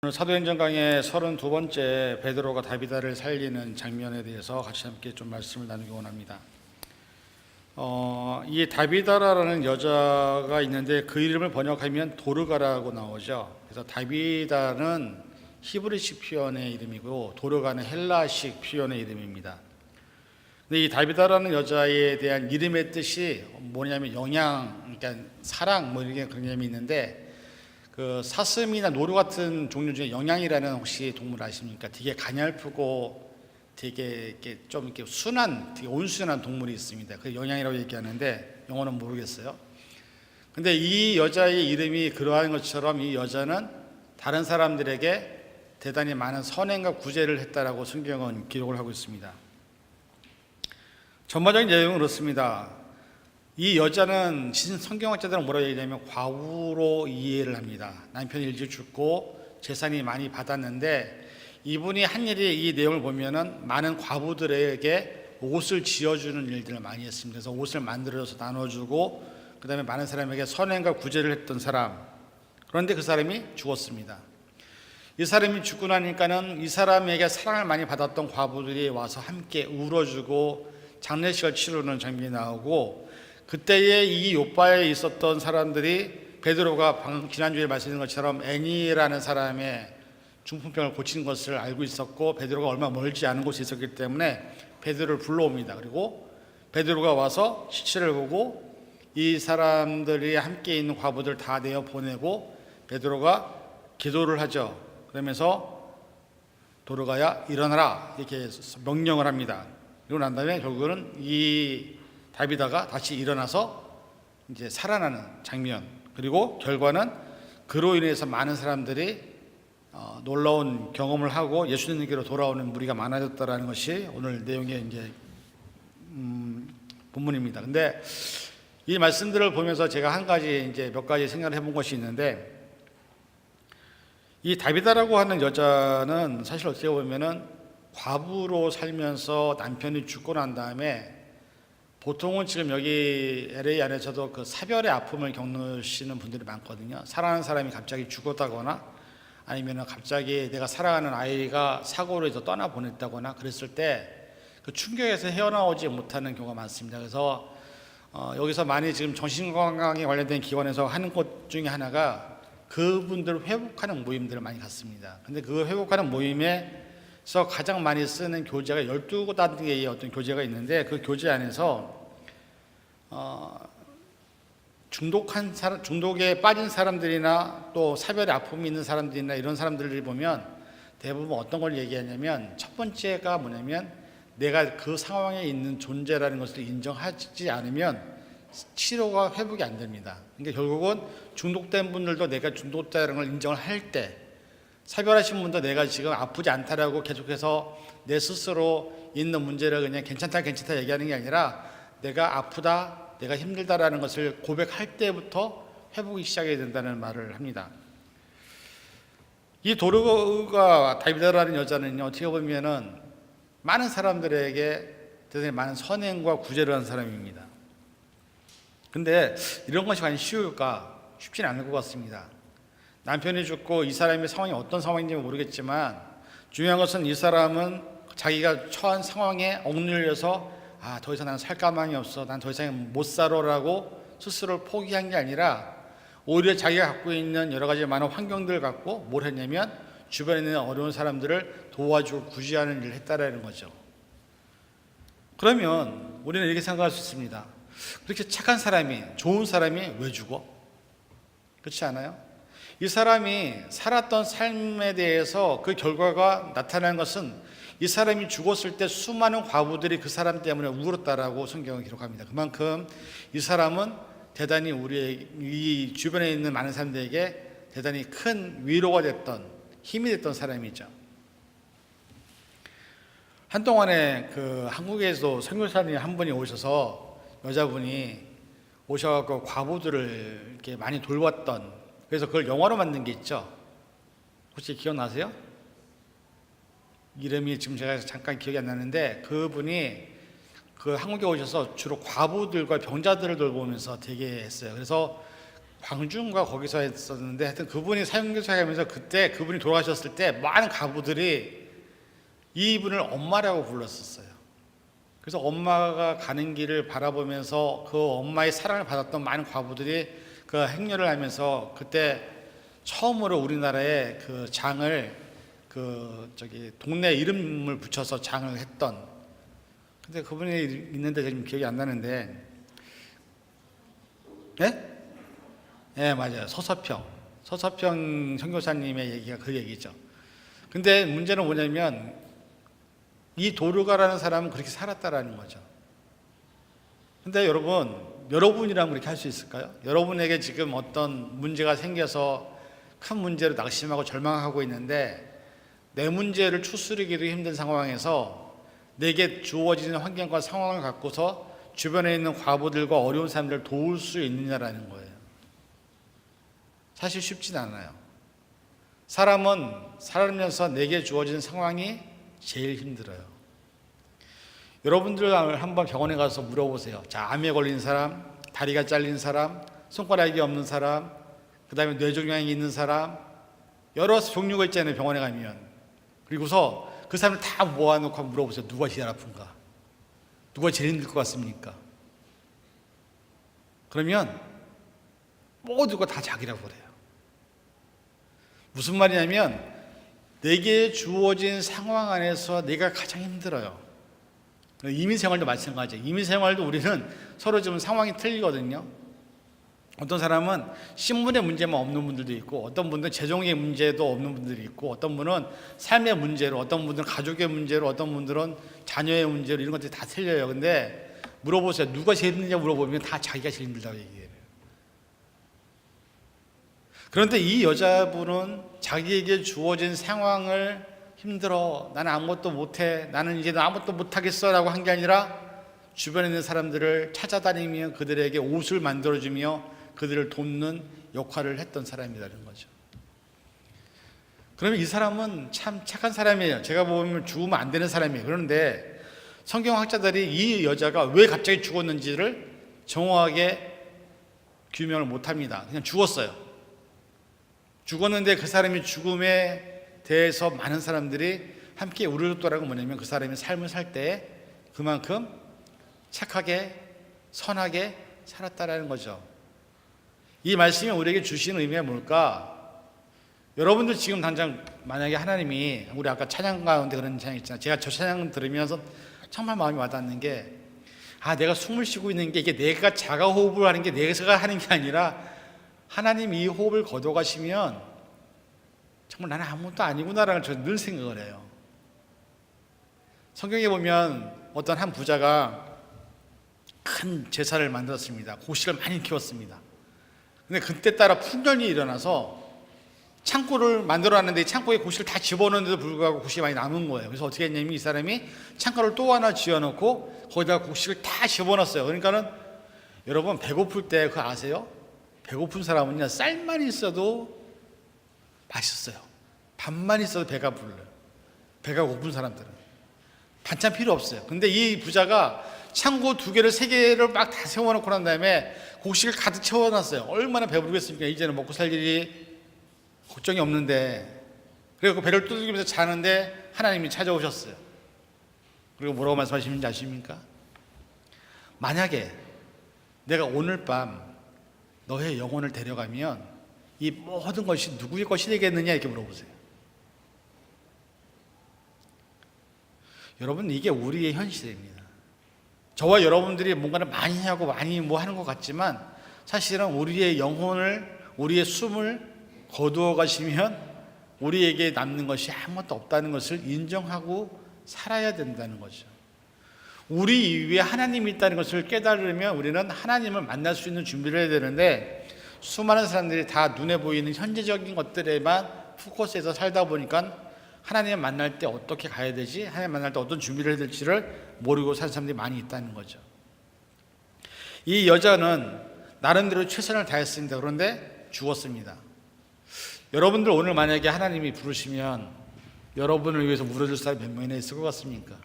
오늘 사도행전 강의 32번째 베드로가 다비다를 살리는 장면에 대해서 같이 함께 좀 말씀을 나누기 원합니다. 이 다비다라는 여자가 있는데 그 이름을 번역하면 도르가라고 나오죠. 그래서 다비다는 히브리식 표현의 이름이고 도르가는 헬라식 표현의 이름입니다. 근데 이 다비다라는 여자에 대한 이름의 뜻이 뭐냐면 영양, 그러니까 사랑 뭐 이런 개념이 있는데, 그 사슴이나 노루 같은 종류 중에 영양이라는 혹시 동물 아십니까? 되게 가냘프고 되게 이렇게 좀 이렇게 순한, 되게 온순한 동물이 있습니다. 그 영양이라고 얘기하는데 영어는 모르겠어요. 근데 이 여자의 이름이 그러한 것처럼 이 여자는 다른 사람들에게 대단히 많은 선행과 구제를 했다라고 성경은 기록을 하고 있습니다. 전반적인 내용은 그렇습니다. 이 여자는 성경학자들은 뭐라고 얘기하냐면 과부로 이해를 합니다. 남편이 일찍 죽고 재산이 많이 받았는데 이분이 한 일이, 이 내용을 보면은 많은 과부들에게 옷을 지어주는 일들을 많이 했습니다. 그래서 옷을 만들어서 나눠주고 그 다음에 많은 사람에게 선행과 구제를 했던 사람. 그런데 그 사람이 죽었습니다. 이 사람이 죽고 나니까는 이 사람에게 사랑을 많이 받았던 과부들이 와서 함께 울어주고 장례식을 치르는 장면이 나오고, 그때에 이 요바에 있었던 사람들이 베드로가 지난주에 말씀드린 것처럼 애니라는 사람의 중풍병을 고친 것을 알고 있었고 베드로가 얼마 멀지 않은 곳에 있었기 때문에 베드로를 불러옵니다. 그리고 베드로가 와서 시체를 보고 이 사람들이 함께 있는 과부들 다 내어 보내고 베드로가 기도를 하죠. 그러면서 도르가야 일어나라 이렇게 명령을 합니다. 그리고 난 다음에 결국은 이 다비다가 다시 일어나서 이제 살아나는 장면, 그리고 결과는 그로 인해서 많은 사람들이 놀라운 경험을 하고 예수님께로 돌아오는 무리가 많아졌다라는 것이 오늘 내용의 이제 본문입니다. 근데 이 말씀들을 보면서 제가 몇 가지 생각을 해본 것이 있는데, 이 다비다라고 하는 여자는 사실 어떻게 보면은 과부로 살면서 남편이 죽고 난 다음에, 보통은 지금 여기 LA 안에서도 그 사별의 아픔을 겪으시는 분들이 많거든요. 사랑하는 사람이 갑자기 죽었다거나 아니면 갑자기 내가 사랑하는 아이가 사고로 해서 떠나보냈다거나 그랬을 때 그 충격에서 헤어나오지 못하는 경우가 많습니다. 그래서 여기서 많이 지금 정신건강에 관련된 기관에서 하는 것 중에 하나가 그분들을 회복하는 모임들을 많이 갖습니다. 근데 그 회복하는 모임에서 가장 많이 쓰는 교재가 12단계의 어떤 교재가 있는데, 그 교재 안에서 중독에 빠진 사람들이나 또 사별의 아픔이 있는 사람들이나 이런 사람들을 보면 대부분 어떤 걸 얘기하냐면, 첫 번째가 뭐냐면 내가 그 상황에 있는 존재라는 것을 인정하지 않으면 치료가 회복이 안 됩니다. 그러니까 결국은 중독된 분들도 내가 중독자라는 걸 인정을 할 때, 사별하신 분도 내가 지금 아프지 않다라고 계속해서 내 스스로 있는 문제를 그냥 괜찮다 얘기하는 게 아니라 내가 아프다, 내가 힘들다라는 것을 고백할 때부터 회복이 시작해야 된다는 말을 합니다. 이 도르가 다비다라는 여자는요, 어떻게 보면은 많은 사람들에게 대단히 많은 선행과 구제를 한 사람입니다. 근데 이런 것이 과연 쉬울까? 쉽지는 않을 것 같습니다. 남편이 죽고 이 사람의 상황이 어떤 상황인지 모르겠지만 중요한 것은 이 사람은 자기가 처한 상황에 억눌려서 더 이상 나는 살 가망이 없어, 난 더 이상 못 살아라고 스스로를 포기한 게 아니라 오히려 자기가 갖고 있는 여러 가지 많은 환경들을 갖고 뭘 했냐면 주변에 있는 어려운 사람들을 도와주고 구제하는 일을 했다라는 거죠. 그러면 우리는 이렇게 생각할 수 있습니다. 그렇게 착한 사람이, 좋은 사람이 왜 죽어? 그렇지 않아요? 이 사람이 살았던 삶에 대해서 그 결과가 나타나는 것은 이 사람이 죽었을 때 수많은 과부들이 그 사람 때문에 울었다라고 성경은 기록합니다. 그만큼 이 사람은 대단히 우리의 이 주변에 있는 많은 사람들에게 대단히 큰 위로가 됐던, 힘이 됐던 사람이죠. 한동안에 그 한국에서 선교사님 한 분이 오셔서, 여자분이 오셔서 과부들을 이렇게 많이 돌봤던, 그래서 그걸 영화로 만든 게 있죠. 혹시 기억나세요? 이름이 지금 제가 잠깐 기억이 안 나는데, 그분이 그 한국에 오셔서 주로 과부들과 병자들을 돌보면서 되게 했어요. 그래서 광주인가 거기서 했었는데 하여튼 그분이 사형교사에 하면서 그때 그분이 돌아가셨을 때 많은 가부들이 이분을 엄마라고 불렀었어요. 그래서 엄마가 가는 길을 바라보면서 그 엄마의 사랑을 받았던 많은 과부들이 그 행렬을 하면서 그때 처음으로 우리나라에 그 장을 동네 이름을 붙여서 장을 했던, 근데 그분이 있는데 지금 기억이 안 나는데, 네? 네, 맞아요. 서서평 선교사님의 얘기가 그 얘기죠. 근데 문제는 뭐냐면 이 도르가라는 사람은 그렇게 살았다라는 거죠. 근데 여러분이라면 그렇게 할 수 있을까요? 여러분에게 지금 어떤 문제가 생겨서 큰 문제로 낙심하고 절망하고 있는데 내 문제를 추스르기도 힘든 상황에서 내게 주어지는 환경과 상황을 갖고서 주변에 있는 과부들과 어려운 사람들을 도울 수 있느냐라는 거예요. 사실 쉽진 않아요. 사람은 살면서 내게 주어지는 상황이 제일 힘들어요. 여러분들 한번 병원에 가서 물어보세요. 자, 암에 걸린 사람, 다리가 잘린 사람, 손가락이 없는 사람, 그 다음에 뇌종양이 있는 사람, 여러 종류가 있잖아요, 병원에 가면. 그리고서 그 사람을 다 모아놓고 한번 물어보세요. 누가 제일 아픈가? 누가 제일 힘들 것 같습니까? 그러면 모두가 다 자기라고 그래요. 무슨 말이냐면 내게 주어진 상황 안에서 내가 가장 힘들어요. 이민생활도 마찬가지예요. 이민생활도 우리는 서로 좀 상황이 틀리거든요. 어떤 사람은 신분의 문제만 없는 분들도 있고, 어떤 분들은 재정의 문제도 없는 분들이 있고, 어떤 분은 삶의 문제로, 어떤 분들은 가족의 문제로, 어떤 분들은 자녀의 문제로, 이런 것들이 다 틀려요. 근데 물어보세요. 누가 제일 힘드냐 물어보면 다 자기가 제일 힘들다고 얘기해요. 그런데 이 여자분은 자기에게 주어진 상황을 힘들어, 나는 아무것도 못해, 나는 이제 아무것도 못하겠어 라고 한 게 아니라 주변에 있는 사람들을 찾아다니며 그들에게 옷을 만들어주며 그들을 돕는 역할을 했던 사람이라는 거죠. 그러면 이 사람은 참 착한 사람이에요. 제가 보면 죽으면 안 되는 사람이에요. 그런데 성경학자들이 이 여자가 왜 갑자기 죽었는지를 정확하게 규명을 못합니다. 그냥 죽었어요. 죽었는데 그 사람이 죽음에 대해서 많은 사람들이 함께 우려줬더라는 건 뭐냐면 그 사람이 삶을 살 때 그만큼 착하게 선하게 살았다라는 거죠. 이 말씀이 우리에게 주시는 의미가 뭘까? 여러분들 지금 당장 만약에 하나님이, 우리 아까 찬양 가운데 그런 찬양 있잖아요. 제가 저 찬양 들으면서 정말 마음이 와닿는 게, 내가 숨을 쉬고 있는 게 이게 내가 자가 호흡을 하는 게 내가 하는 게 아니라 하나님이 이 호흡을 거둬가시면 정말 나는 아무것도 아니구나라는 저는 늘 생각을 해요. 성경에 보면 어떤 한 부자가 큰 제사를 만들었습니다. 곡식을 많이 키웠습니다. 근데 그때 따라 풍년이 일어나서 창고를 만들어놨는데 창고에 곡식을 다 집어넣는데도 불구하고 곡식이 많이 남은 거예요. 그래서 어떻게 했냐면 이 사람이 창고를 또 하나 지어놓고 거기다가 곡식을 다 집어넣었어요. 그러니까는 여러분 배고플 때 그거 아세요? 배고픈 사람은요 쌀만 있어도 맛있어요. 밥만 있어도 배가 불러요. 배가 고픈 사람들은 반찬 필요 없어요. 근데 이 부자가 창고 2개를 3개를 막 다 세워놓고 난 다음에 곡식을 가득 채워놨어요. 얼마나 배부르겠습니까? 이제는 먹고 살 일이 걱정이 없는데. 그리고 배를 두들기면서 자는데 하나님이 찾아오셨어요. 그리고 뭐라고 말씀하시는지 아십니까? 만약에 내가 오늘 밤 너의 영혼을 데려가면 이 모든 것이 누구의 것이 되겠느냐 이렇게 물어보세요. 여러분 이게 우리의 현실입니다. 저와 여러분들이 뭔가를 많이 하고 많이 뭐 하는 것 같지만 사실은 우리의 영혼을, 우리의 숨을 거두어 가시면 우리에게 남는 것이 아무것도 없다는 것을 인정하고 살아야 된다는 거죠. 우리 위에 하나님이 있다는 것을 깨달으면 우리는 하나님을 만날 수 있는 준비를 해야 되는데 수많은 사람들이 다 눈에 보이는 현재적인 것들에만 포커스해서 살다 보니까 하나님을 만날 때 어떻게 가야 되지? 하나님 만날 때 어떤 준비를 해야 될지를 모르고 사는 사람들이 많이 있다는 거죠. 이 여자는 나름대로 최선을 다했습니다. 그런데 죽었습니다. 여러분들 오늘 만약에 하나님이 부르시면 여러분을 위해서 물어줄 사람이 몇 명이나 있을 것 같습니까?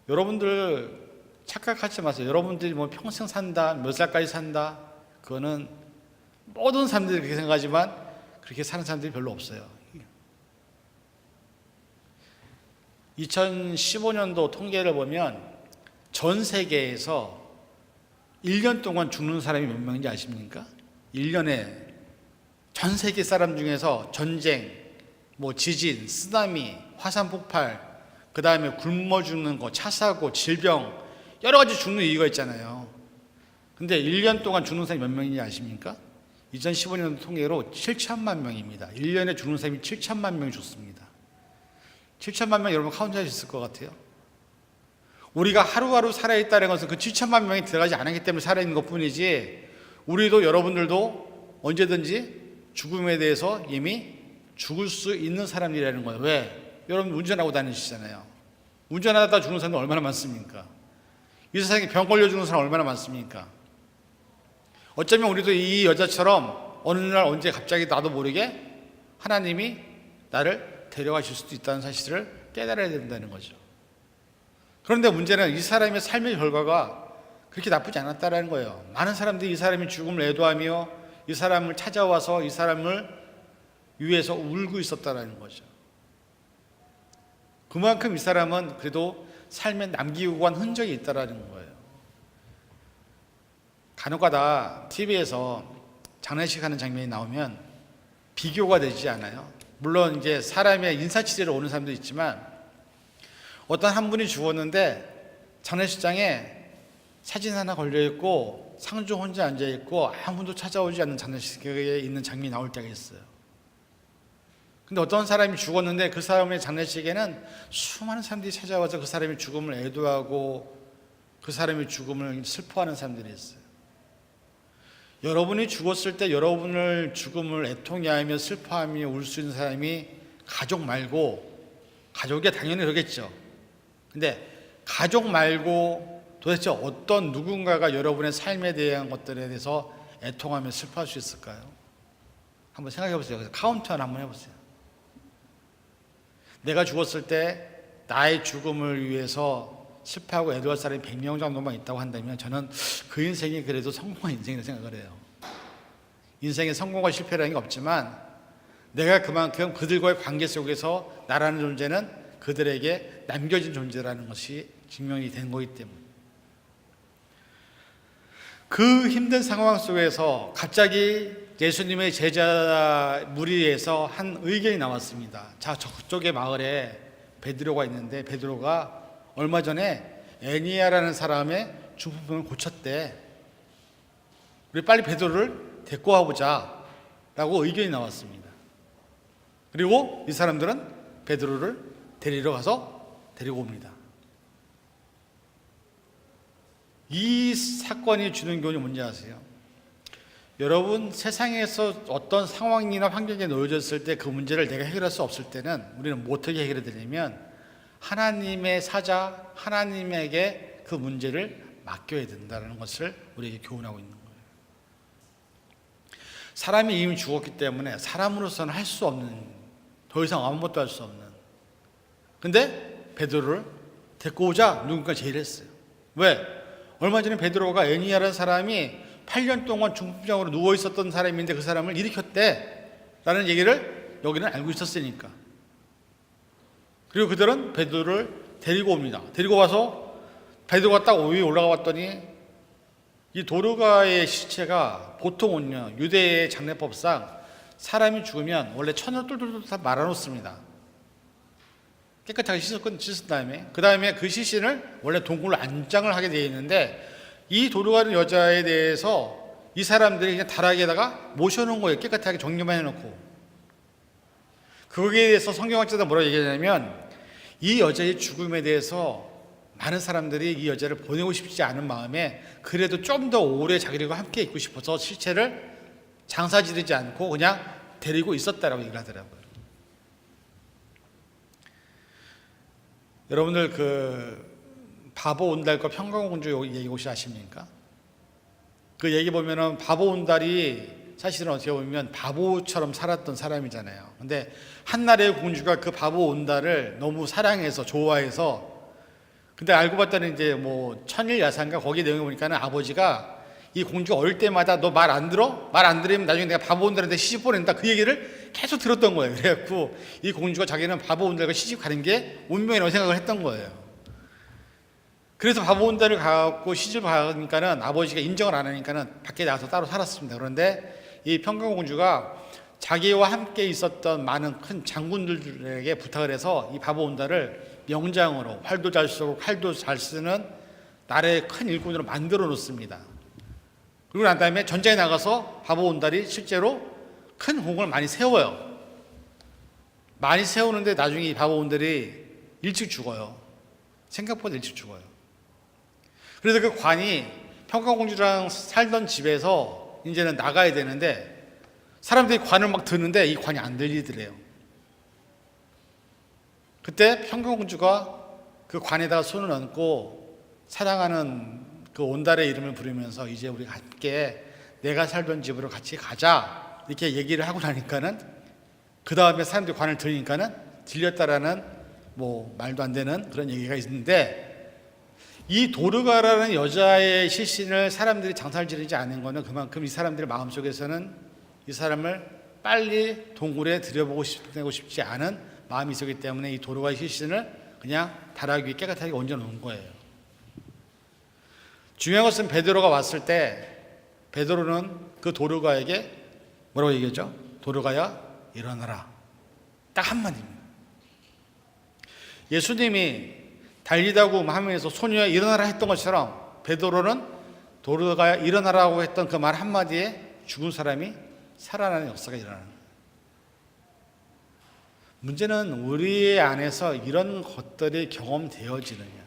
여러분들 착각하지 마세요. 여러분들이 뭐 평생 산다, 몇 살까지 산다, 그거는 모든 사람들이 그렇게 생각하지만 그렇게 사는 사람들이 별로 없어요. 2015년도 통계를 보면 전 세계에서 1년 동안 죽는 사람이 몇 명인지 아십니까? 1년에 전 세계 사람 중에서 전쟁, 뭐 지진, 쓰나미, 화산 폭발, 그 다음에 굶어 죽는 거, 차 사고, 질병, 여러 가지 죽는 이유가 있잖아요. 근데 1년 동안 죽는 사람이 몇 명인지 아십니까? 2015년 통계로 7천만 명입니다. 1년에 죽는 사람이 7천만 명이 죽습니다. 7천만 명 여러분 카운트할 수 있을 것 같아요? 우리가 하루하루 살아있다는 것은 그 7천만 명이 들어가지 않았기 때문에 살아있는 것 뿐이지, 우리도 여러분들도 언제든지 죽음에 대해서 이미 죽을 수 있는 사람이라는 거예요. 왜? 여러분 운전하고 다니시잖아요. 운전하다 죽는 사람이 얼마나 많습니까? 이 세상에 병 걸려 죽는 사람 얼마나 많습니까? 어쩌면 우리도 이 여자처럼 어느 날 언제 갑자기 나도 모르게 하나님이 나를 데려가실 수도 있다는 사실을 깨달아야 된다는 거죠. 그런데 문제는 이 사람의 삶의 결과가 그렇게 나쁘지 않았다는 거예요. 많은 사람들이 이 사람이 죽음을 애도하며 이 사람을 찾아와서 이 사람을 위해서 울고 있었다는 거죠. 그만큼 이 사람은 그래도 삶에 남기고 간 흔적이 있다는 거예요. 간혹가다 TV에서 장례식 하는 장면이 나오면 비교가 되지 않아요? 물론 이제 사람의 인사치레로 오는 사람도 있지만, 어떤 한 분이 죽었는데 장례식장에 사진 하나 걸려 있고 상주 혼자 앉아 있고 아무도 찾아오지 않는 장례식에 있는 장면이 나올 때가 있어요. 근데 어떤 사람이 죽었는데 그 사람의 장례식에는 수많은 사람들이 찾아와서 그 사람의 죽음을 애도하고 그 사람의 죽음을 슬퍼하는 사람들이 있어요. 여러분이 죽었을 때 여러분을 죽음을 애통해하며 슬퍼하며 울 수 있는 사람이 가족 말고, 가족이 당연히 그러겠죠. 근데 가족 말고 도대체 어떤 누군가가 여러분의 삶에 대한 것들에 대해서 애통하며 슬퍼할 수 있을까요? 한번 생각해 보세요. 그래서 카운트를 한번 해보세요. 내가 죽었을 때 나의 죽음을 위해서 슬퍼하고 애도할 사람이 100명 정도만 있다고 한다면 저는 그 인생이 그래도 성공한 인생이라고 생각을 해요. 인생에 성공과 실패라는 게 없지만 내가 그만큼 그들과의 관계 속에서 나라는 존재는 그들에게 남겨진 존재라는 것이 증명이 된 거기 때문에, 그 힘든 상황 속에서 갑자기 예수님의 제자 무리에서 한 의견이 나왔습니다. 자, 저쪽의 마을에 베드로가 있는데 베드로가 얼마 전에 애니야라는 사람의 중풍병을 고쳤대. 우리 빨리 베드로를 데리고 와보자 라고 의견이 나왔습니다. 그리고 이 사람들은 베드로를 데리러 가서 데리고 옵니다. 이 사건이 주는 교훈이 뭔지 아세요? 여러분, 세상에서 어떤 상황이나 환경에 놓여졌을 때 그 문제를 내가 해결할 수 없을 때는 우리는 어떻게 해결해야 되냐면 하나님의 사자, 하나님에게 그 문제를 맡겨야 된다는 것을 우리에게 교훈하고 있는 거예요. 사람이 이미 죽었기 때문에 사람으로서는 할 수 없는, 더 이상 아무것도 할 수 없는. 근데 베드로를 데리고 오자 누군가 제일 했어요. 왜? 얼마 전에 베드로가 애니야라는 사람이 8년 동안 중풍병으로 누워 있었던 사람인데 그 사람을 일으켰대 라는 얘기를 여기는 알고 있었으니까. 그리고 그들은 베드로를 데리고 옵니다. 데리고 와서 베드로가 딱 위에 올라가 봤더니 이 도르가의 시체가 보통은요, 유대의 장례법상 사람이 죽으면 원래 천을 똘똘똘 다 말아놓습니다. 깨끗하게 씻은 다음에 그 다음에 그 시신을 원래 동굴로 안장을 하게 되어 있는데, 이 도르가는 여자에 대해서 이 사람들이 그냥 다락에다가 모셔놓은 거예요. 깨끗하게 정리만 해놓고. 거기에 대해서 성경학자들 뭐라고 얘기하냐면, 이 여자의 죽음에 대해서 많은 사람들이 이 여자를 보내고 싶지 않은 마음에 그래도 좀 더 오래 자기들과 함께 있고 싶어서 실체를 장사 지르지 않고 그냥 데리고 있었다라고 얘기를 하더라고요. 여러분들 그 바보 온달과 평강공주 얘기 혹시 아십니까? 그 얘기 보면은 바보 온달이 사실은 어떻게 보면 바보처럼 살았던 사람이잖아요. 근데 한나라의 공주가 그 바보 온달을 너무 사랑해서 좋아해서 근데 알고 봤더니 이제 뭐 천일 야사인가 거기 내용에 보니까는 아버지가 이 공주가 어릴 때마다 너 말 안 들어? 말 안 들으면 나중에 내가 바보 온다는데 시집 보낸다, 그 얘기를 계속 들었던 거예요. 그래갖고 이 공주가 자기는 바보 온다가 시집 가는 게 운명이라고 생각을 했던 거예요. 그래서 바보 온다를 가고 시집을 가니까는 아버지가 인정을 안 하니까는 밖에 나가서 따로 살았습니다. 그런데 이 평강공주가 자기와 함께 있었던 많은 큰 장군들에게 부탁을 해서 이 바보 온다를 명장으로 활도 잘 쏘고 칼도 잘 쓰는 나라의 큰 일꾼으로 만들어 놓습니다. 그리고 난 다음에 전쟁에 나가서 바보 온달이 실제로 큰 공을 많이 세워요. 많이 세우는데 나중에 이 바보 온달이 일찍 죽어요. 생각보다 일찍 죽어요. 그래서 그 관이 평강공주랑 살던 집에서 이제는 나가야 되는데 사람들이 관을 막 드는데 이 관이 안 들리더래요. 그때 평강공주가 그 관에다가 손을 얹고 사랑하는 그 온달의 이름을 부르면서 이제 우리가 함께 내가 살던 집으로 같이 가자 이렇게 얘기를 하고 나니까는 그 다음에 사람들이 관을 들으니까는 들렸다라는 뭐 말도 안 되는 그런 얘기가 있는데, 이 도르가라는 여자의 시신을 사람들이 장사를 지르지 않은 거는 그만큼 이 사람들의 마음속에서는 이 사람을 빨리 동굴에 들여보고 싶지 않은 마음이 있었기 때문에 이 도르가의 시신을 그냥 다락 위에 깨끗하게 얹어놓은 거예요. 중요한 것은 베드로가 왔을 때 베드로는 그 도르가에게 뭐라고 얘기했죠? 도르가야 일어나라, 딱 한마디입니다. 예수님이 달리다고 하면서 소녀야 일어나라 했던 것처럼 베드로는 도르가야 일어나라고 했던 그 말 한마디에 죽은 사람이 살아나는 역사가 일어나는 거예요. 문제는 우리 안에서 이런 것들이 경험되어지느냐.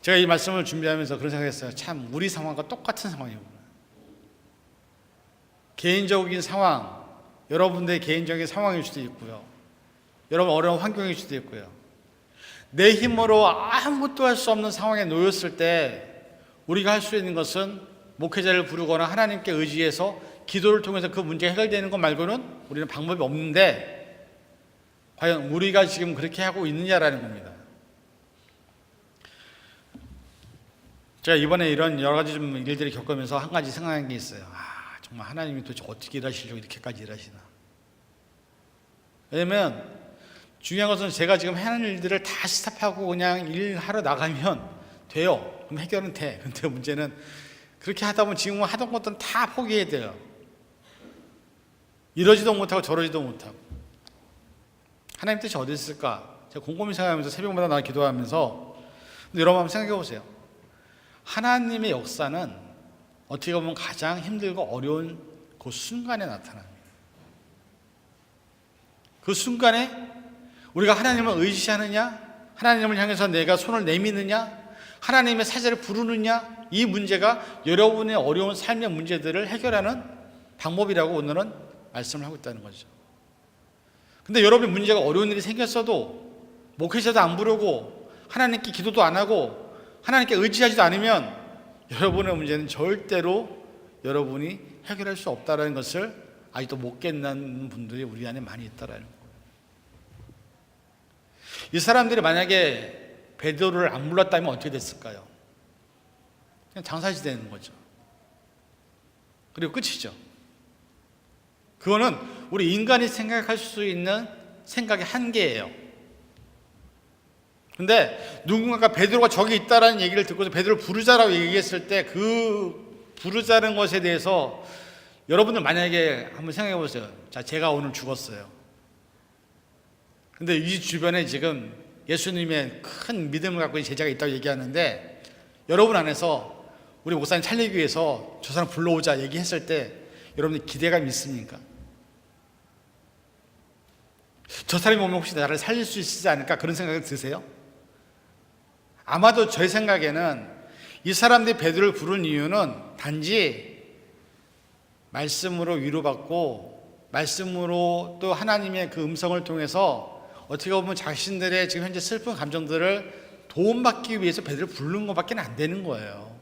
제가 이 말씀을 준비하면서 그런 생각했어요. 참 우리 상황과 똑같은 상황이구나. 개인적인 상황, 여러분들의 개인적인 상황일 수도 있고요, 여러분 어려운 환경일 수도 있고요, 내 힘으로 아무것도 할 수 없는 상황에 놓였을 때 우리가 할 수 있는 것은 목회자를 부르거나 하나님께 의지해서 기도를 통해서 그 문제가 해결되는 것 말고는 우리는 방법이 없는데, 과연 우리가 지금 그렇게 하고 있느냐라는 겁니다. 제가 이번에 이런 여러 가지 좀 일들을 겪으면서 한 가지 생각한 게 있어요. 정말 하나님이 도대체 어떻게 일하시려고 이렇게까지 일하시나. 왜냐면 중요한 것은 제가 지금 하는 일들을 다 스탑하고 그냥 일하러 나가면 돼요. 그럼 해결은 돼. 근데 문제는 그렇게 하다 보면 지금 하던 것들은 다 포기해야 돼요. 이러지도 못하고 저러지도 못하고. 하나님 뜻이 어디 있을까? 제가 곰곰이 생각하면서 새벽마다 나와 기도하면서, 근데 여러분 한번 생각해 보세요. 하나님의 역사는 어떻게 보면 가장 힘들고 어려운 그 순간에 나타납니다. 그 순간에 우리가 하나님을 의지하느냐, 하나님을 향해서 내가 손을 내미느냐, 하나님의 사제를 부르느냐, 이 문제가 여러분의 어려운 삶의 문제들을 해결하는 방법이라고 오늘은 말씀을 하고 있다는 거죠. 근데 여러분의 문제가 어려운 일이 생겼어도 목회자도 안 부르고 하나님께 기도도 안 하고 하나님께 의지하지도 않으면 여러분의 문제는 절대로 여러분이 해결할 수 없다는 것을 아직도 못 깨닫는 분들이 우리 안에 많이 있다라는 거예요. 이 사람들이 만약에 베드로를 안 불렀다면 어떻게 됐을까요? 그냥 장사지 되는 거죠. 그리고 끝이죠. 그거는 우리 인간이 생각할 수 있는 생각의 한계예요. 근데 누군가가 베드로가 저기 있다라는 얘기를 듣고서 베드로를 부르자라고 얘기했을 때 그 부르자는 것에 대해서 여러분들 만약에 한번 생각해 보세요. 자, 제가 오늘 죽었어요. 근데 이 주변에 지금 예수님의 큰 믿음을 갖고 있는 제자가 있다고 얘기하는데, 여러분 안에서 우리 목사님 살리기 위해서 저 사람 불러오자 얘기했을 때 여러분들 기대감이 있습니까? 저 사람이 오면 혹시 나를 살릴 수 있지 않을까, 그런 생각이 드세요? 아마도 제 생각에는 이 사람들이 베드로를 부른 이유는 단지 말씀으로 위로받고 말씀으로 또 하나님의 그 음성을 통해서 어떻게 보면 자신들의 지금 현재 슬픈 감정들을 도움받기 위해서 베드로를 부른 것밖에 안 되는 거예요.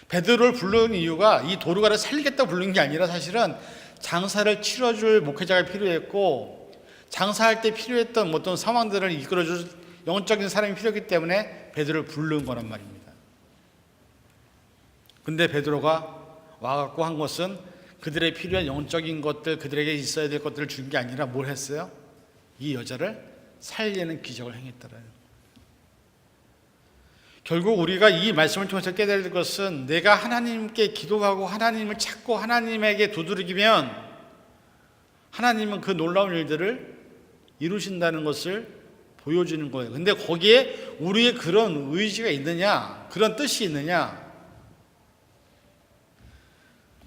베드로를 부른 이유가 이 도르가를 살리겠다고 부른 게 아니라 사실은 장사를 치러줄 목회자가 필요했고 장사할 때 필요했던 어떤 상황들을 이끌어줄 영적인 사람이 필요했기 때문에 베드로를 부른 거란 말입니다. 근데 베드로가 와갖고 한 것은 그들의 필요한 영적인 것들, 그들에게 있어야 될 것들을 준 게 아니라 뭘 했어요? 이 여자를 살리는 기적을 행했더라고요. 결국 우리가 이 말씀을 통해서 깨달을 것은 내가 하나님께 기도하고 하나님을 찾고 하나님에게 두드리기면 하나님은 그 놀라운 일들을 이루신다는 것을 보여주는 거예요. 근데 거기에 우리의 그런 의지가 있느냐, 그런 뜻이 있느냐.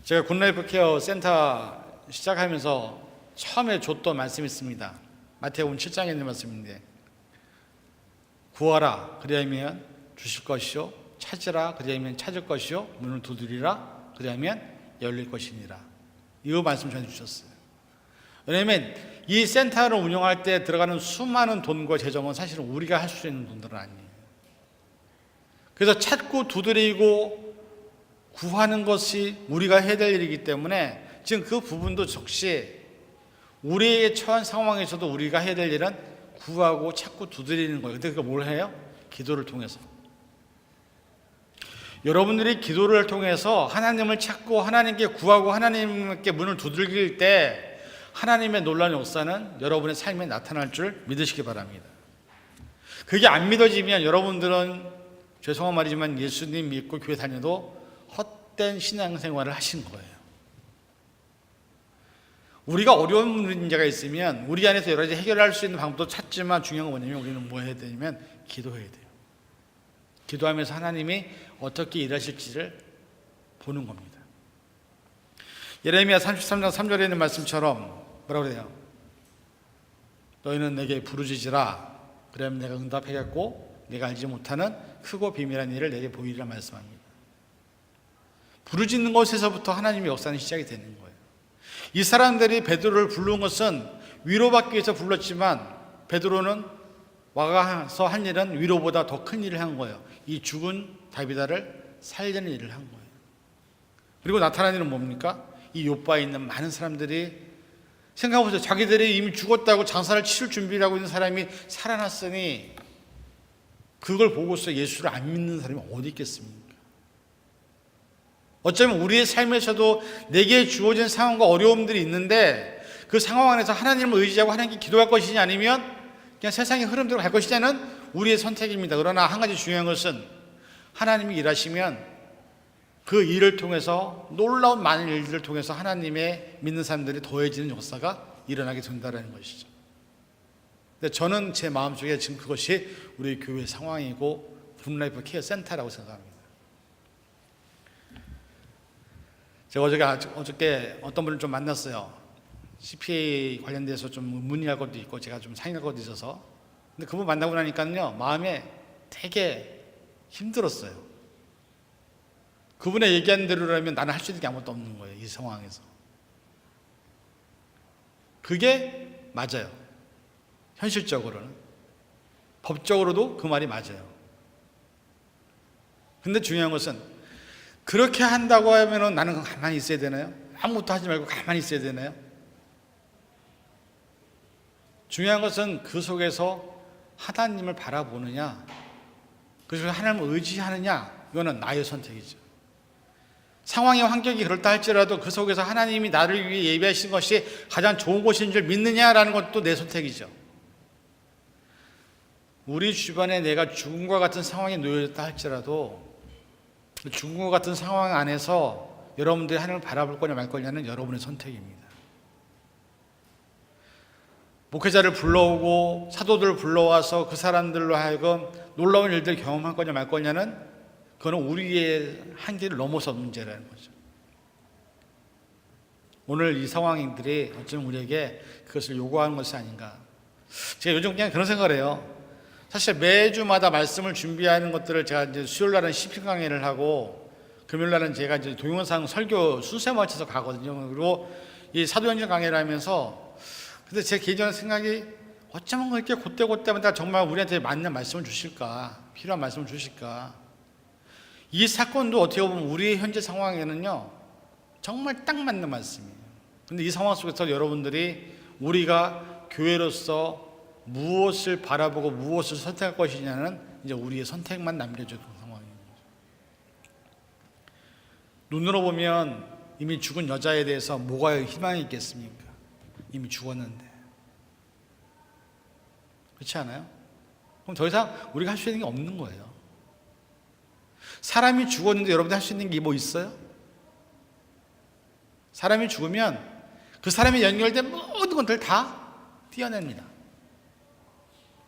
제가 굿라이프 케어 센터 시작하면서 처음에 줬던 말씀이 있습니다. 마태복음 7장에 있는 말씀인데, 구하라 그리하면 주실 것이요, 찾으라 그리하면 찾을 것이요, 문을 두드리라 그리하면 열릴 것이니라. 이 말씀 전해주셨어요. 왜냐하면 이 센터를 운영할 때 들어가는 수많은 돈과 재정은 사실은 우리가 할 수 있는 돈들은 아니에요. 그래서 찾고 두드리고 구하는 것이 우리가 해야 될 일이기 때문에 지금 그 부분도 역시 우리의 처한 상황에서도 우리가 해야 될 일은 구하고 찾고 두드리는 거예요. 근데 그걸 뭘 해요? 기도를 통해서. 여러분들이 기도를 통해서 하나님을 찾고 하나님께 구하고 하나님께 문을 두들길 때 하나님의 놀라운 역사는 여러분의 삶에 나타날 줄 믿으시기 바랍니다. 그게 안 믿어지면 여러분들은 죄송한 말이지만 예수님 믿고 교회 다녀도 헛된 신앙생활을 하신 거예요. 우리가 어려운 문제가 있으면 우리 안에서 여러 가지 해결할 수 있는 방법도 찾지만 중요한 건 뭐냐면 우리는 뭐 해야 되냐면 기도해야 돼요. 기도하면서 하나님이 어떻게 일하실지를 보는 겁니다. 예레미야 33장 3절에 있는 말씀처럼 뭐라고 그래요? 너희는 내게 부르짖으라 그러면 내가 응답하겠고 내가 알지 못하는 크고 비밀한 일을 내게 보이리라 말씀합니다. 부르짖는 것에서부터 하나님의 역사는 시작이 되는 거예요. 이 사람들이 베드로를 부른 것은 위로받기 위해서 불렀지만 베드로는 와서 한 일은 위로보다 더 큰 일을 한 거예요. 이 죽은 다비다를 살리는 일을 한 거예요. 그리고 나타난 일은 뭡니까? 이 욥바에 있는 많은 사람들이 생각해보세요. 자기들이 이미 죽었다고 장사를 치를 준비를 하고 있는 사람이 살아났으니 그걸 보고서 예수를 안 믿는 사람이 어디 있겠습니까? 어쩌면 우리의 삶에서도 내게 주어진 상황과 어려움들이 있는데 그 상황 안에서 하나님을 의지하고 하나님께 기도할 것이냐 아니면 그냥 세상의 흐름대로 갈 것이냐는 우리의 선택입니다. 그러나 한 가지 중요한 것은 하나님이 일하시면 그 일을 통해서 놀라운 많은 일들을 통해서 하나님의 믿는 사람들이 더해지는 역사가 일어나게 된다는 것이죠. 근데 저는 제 마음속에 지금 그것이 우리 교회 상황이고 굿라이프 케어 센터라고 생각합니다. 제가 어저께 어떤 분을 좀 만났어요. CPA 관련돼서 좀 문의할 것도 있고 제가 좀 상의할 것도 있어서. 근데 그분 만나고 나니까요 마음에 되게 힘들었어요. 그분의 얘기한 대로라면 나는 할 수 있는 게 아무것도 없는 거예요. 이 상황에서. 그게 맞아요. 현실적으로는. 법적으로도 그 말이 맞아요. 근데 중요한 것은 그렇게 한다고 하면 나는 가만히 있어야 되나요? 아무것도 하지 말고 가만히 있어야 되나요? 중요한 것은 그 속에서 하나님을 바라보느냐, 그 속에서 하나님을 의지하느냐, 이거는 나의 선택이죠. 상황의 환경이 그렇다 할지라도 그 속에서 하나님이 나를 위해 예비하신 것이 가장 좋은 것인 줄 믿느냐라는 것도 내 선택이죠. 우리 주변에 내가 죽음과 같은 상황에 놓여졌다 할지라도 죽음과 같은 상황 안에서 여러분들이 하나님을 바라볼 거냐 말 거냐는 여러분의 선택입니다. 목회자를 불러오고 사도들을 불러와서 그 사람들로 하여금 놀라운 일들을 경험할 거냐 말 거냐는 그거는 우리의 한계를 넘어선 문제라는 거죠. 오늘 이 상황들이 어쩌면 우리에게 그것을 요구하는 것이 아닌가. 제가 요즘 그냥 그런 생각을 해요. 사실 매주마다 말씀을 준비하는 것들을 제가 이제 수요일 날은 시편 강의를 하고 금요일 날은 제가 이제 동영상 설교 순서에 맞춰서 가거든요. 그리고 이 사도행전 강의를 하면서 근데 제 개인적인 생각이 어쩌면 그렇게 그때마다 정말 우리한테 맞는 말씀을 주실까, 필요한 말씀을 주실까. 이 사건도 어떻게 보면 우리의 현재 상황에는요 정말 딱 맞는 말씀이에요. 근데 이 상황 속에서 여러분들이 우리가 교회로서 무엇을 바라보고 무엇을 선택할 것이냐는 이제 우리의 선택만 남겨져 있는 상황입니다. 눈으로 보면 이미 죽은 여자에 대해서 뭐가 희망이 있겠습니까? 이미 죽었는데. 그렇지 않아요? 그럼 더 이상 우리가 할 수 있는 게 없는 거예요. 사람이 죽었는데 여러분들 할 수 있는 게 뭐 있어요? 사람이 죽으면 그 사람이 연결된 모든 것들 다 떼어냅니다.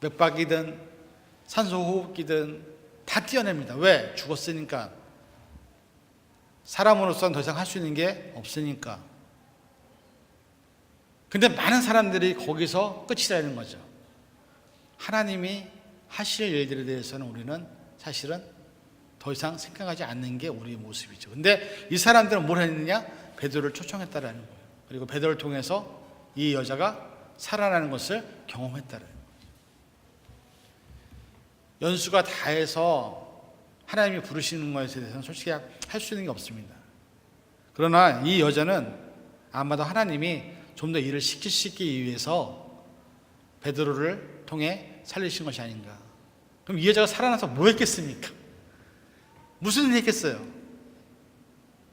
맥박이든 산소호흡기든 다 떼어냅니다. 왜? 죽었으니까. 사람으로서는 더 이상 할 수 있는 게 없으니까. 근데 많은 사람들이 거기서 끝이라는 거죠. 하나님이 하실 일들에 대해서는 우리는 사실은 더 이상 생각하지 않는 게 우리의 모습이죠. 근데 이 사람들은 뭘 했느냐? 베드로를 초청했다라는 거예요. 그리고 베드로를 통해서 이 여자가 살아나는 것을 경험했다라는 거예요. 연수가 다해서 하나님이 부르시는 것에 대해서는 솔직히 할 수 있는 게 없습니다. 그러나 이 여자는 아마도 하나님이 좀 더 일을 시키시기 위해서 베드로를 통해 살리신 것이 아닌가. 그럼 이 여자가 살아나서 뭐 했겠습니까? 무슨 일 했겠어요?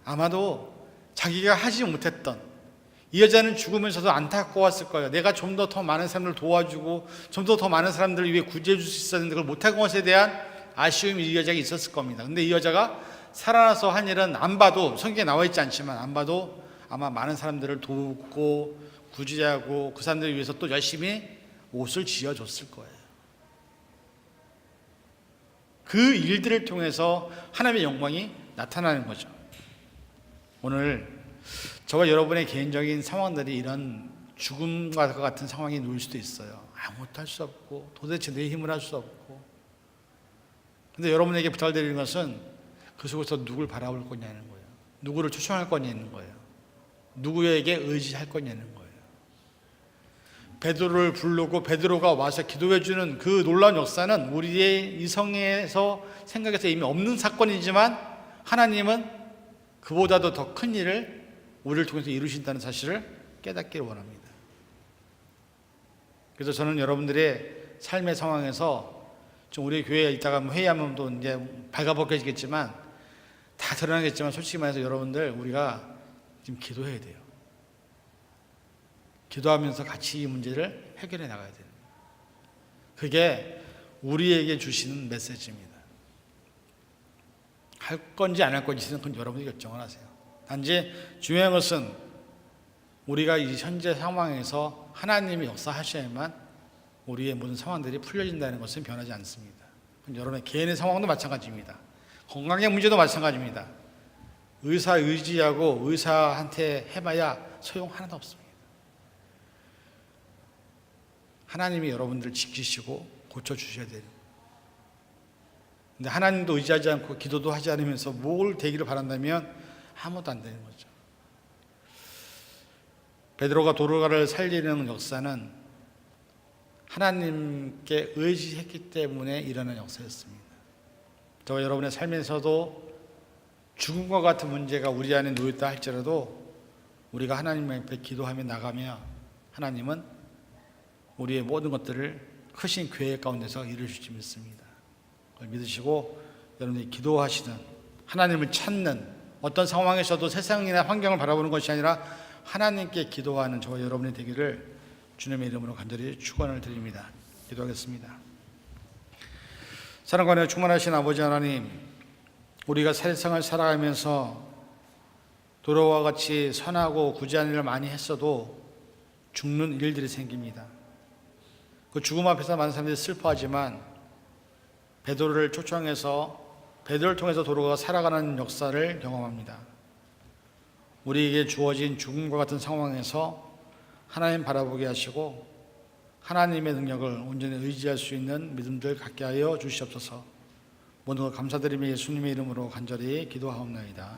아마도 자기가 하지 못했던, 이 여자는 죽으면서도 안타까웠을 거예요. 내가 좀 더 많은 사람들을 도와주고 좀 더 많은 사람들을 위해 구제해 줄 수 있었는데 그걸 못한 것에 대한 아쉬움이 이 여자에게 있었을 겁니다. 근데 이 여자가 살아나서 한 일은 안 봐도, 성경에 나와 있지 않지만 안 봐도 아마 많은 사람들을 돕고 구제하고 그 사람들을 위해서 또 열심히 옷을 지어줬을 거예요. 그 일들을 통해서 하나님의 영광이 나타나는 거죠. 오늘 저와 여러분의 개인적인 상황들이 이런 죽음과 같은 상황이 놓일 수도 있어요. 아무것도 할 수 없고 도대체 내 힘을 할 수 없고. 근데 여러분에게 부탁드리는 것은 그 속에서 누굴 바라볼 거냐는 거예요. 누구를 초청할 거냐는 거예요. 누구에게 의지할 거냐는 거예요. 베드로를 부르고 베드로가 와서 기도해주는 그 놀라운 역사는 우리의 이성에서 생각해서 이미 없는 사건이지만 하나님은 그보다도 더 큰 일을 우리를 통해서 이루신다는 사실을 깨닫기를 원합니다. 그래서 저는 여러분들의 삶의 상황에서 좀 우리 교회에 있다가 회의하면 또 이제 발가벗겨지겠지만 다 드러나겠지만 솔직히 말해서 여러분들 우리가 지금 기도해야 돼요. 기도하면서 같이 이 문제를 해결해 나가야 돼요. 그게 우리에게 주시는 메시지입니다. 할 건지 안 할 건지는 그건 여러분이 결정을 하세요. 단지 중요한 것은 우리가 이 현재 상황에서 하나님이 역사하셔야만 우리의 모든 상황들이 풀려진다는 것은 변하지 않습니다. 여러분의 개인의 상황도 마찬가지입니다. 건강의 문제도 마찬가지입니다. 의사 의지하고 의사한테 해봐야 소용 하나도 없습니다. 하나님이 여러분들을 지키시고 고쳐주셔야 돼요. 근데 하나님도 의지하지 않고 기도도 하지 않으면서 뭘 되기를 바란다면 아무것도 안 되는 거죠. 베드로가 도로가를 살리는 역사는 하나님께 의지했기 때문에 일어난 역사였습니다. 저와 여러분의 삶에서도 죽음과 같은 문제가 우리 안에 놓였다 할지라도 우리가 하나님 앞에 기도하며 나가며 하나님은 우리의 모든 것들을 크신 계획 가운데서 이루실 줄 믿습니다. 그걸 믿으시고 여러분들이 기도하시는, 하나님을 찾는, 어떤 상황에서도 세상이나 환경을 바라보는 것이 아니라 하나님께 기도하는 저와 여러분이 되기를 주님의 이름으로 간절히 축원을 드립니다. 기도하겠습니다. 사랑과 은혜가 충만하신 아버지 하나님, 우리가 세상을 살아가면서 도로와 같이 선하고 구제하는 일을 많이 했어도 죽는 일들이 생깁니다. 그 죽음 앞에서 많은 사람들이 슬퍼하지만 베드로를 초청해서 베드로를 통해서 도로가 살아가는 역사를 경험합니다. 우리에게 주어진 죽음과 같은 상황에서 하나님 바라보게 하시고 하나님의 능력을 온전히 의지할 수 있는 믿음들 갖게 하여 주시옵소서. 모든 것 감사드리며 예수님의 이름으로 간절히 기도하옵나이다.